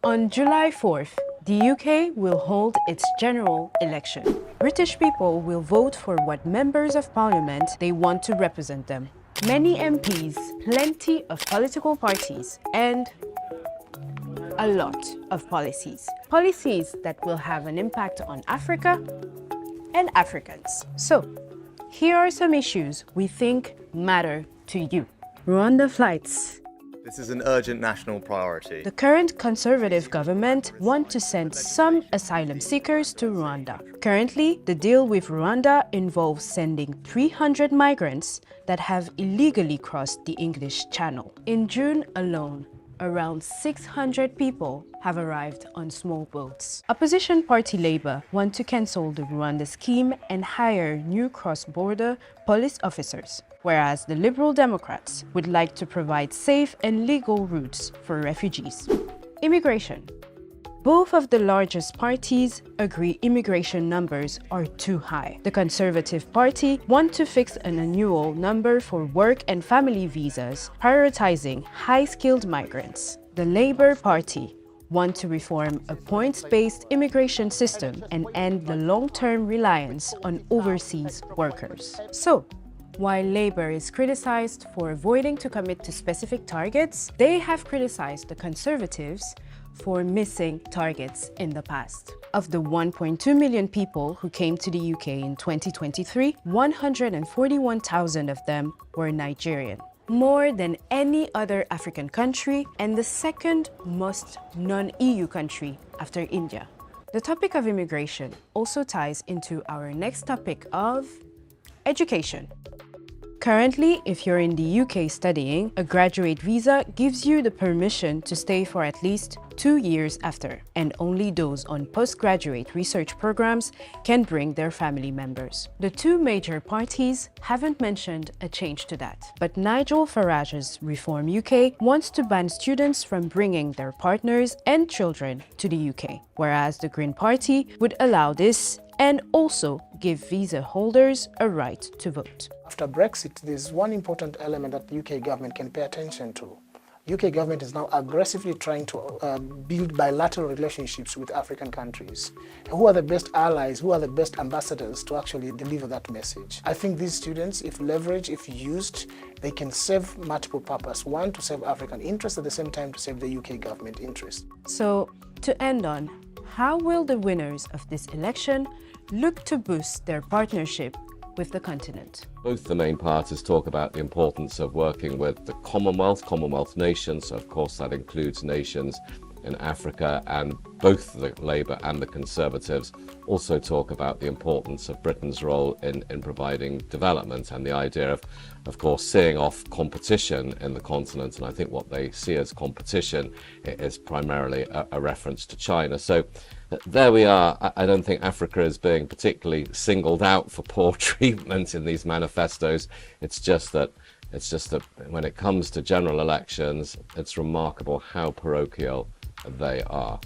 On July 4th, the UK will hold its general election. British people will vote for what members of parliament they want to represent them. Many MPs, plenty of political parties, and a lot of policies. Policies that will have an impact on Africa and Africans. So, here are some issues we think matter to you. Rwanda flights. This is an urgent national priority. The current Conservative government want to send some asylum seekers to Rwanda. Currently, the deal with Rwanda involves sending 300 migrants that have illegally crossed the English Channel. In June alone, around 600 people have arrived on small boats. Opposition party Labour want to cancel the Rwanda scheme and hire new cross-border police officers, whereas the Liberal Democrats would like to provide safe and legal routes for refugees. Immigration. Both of the largest parties agree immigration numbers are too high. The Conservative Party want to fix an annual number for work and family visas, prioritizing high-skilled migrants. The Labour Party want to reform a points-based immigration system and end the long-term reliance on overseas workers. So, while Labour is criticized for avoiding to commit to specific targets, they have criticized the Conservatives for missing targets in the past. Of the 1.2 million people who came to the UK in 2023, 141,000 of them were Nigerian, more than any other African country and the second most non-EU country after India. The topic of immigration also ties into our next topic of education. Currently, if you're in the UK studying, a graduate visa gives you the permission to stay for at least 2 years after, and only those on postgraduate research programs can bring their family members. The two major parties haven't mentioned a change to that, but Nigel Farage's Reform UK wants to ban students from bringing their partners and children to the UK, whereas the Green Party would allow this and also give visa holders a right to vote. After Brexit, there's one important element that the UK government can pay attention to. UK government is now aggressively trying to build bilateral relationships with African countries. Who are the best allies, who are the best ambassadors to actually deliver that message? I think these students, if leveraged, if used, they can serve multiple purposes. One, to serve African interests, at the same time to serve the UK government interest. So, to end on, how will the winners of this election look to boost their partnership with the continent? Both the main parties talk about the importance of working with the Commonwealth nations. So of course that includes nations in Africa, and both the Labour and the Conservatives also talk about the importance of Britain's role in providing development and the idea of course, seeing off competition in the continent. And I think what they see as competition is primarily a reference to China. So there we are. I don't think Africa is being particularly singled out for poor treatment in these manifestos. It's just that when it comes to general elections, it's remarkable how parochial they are.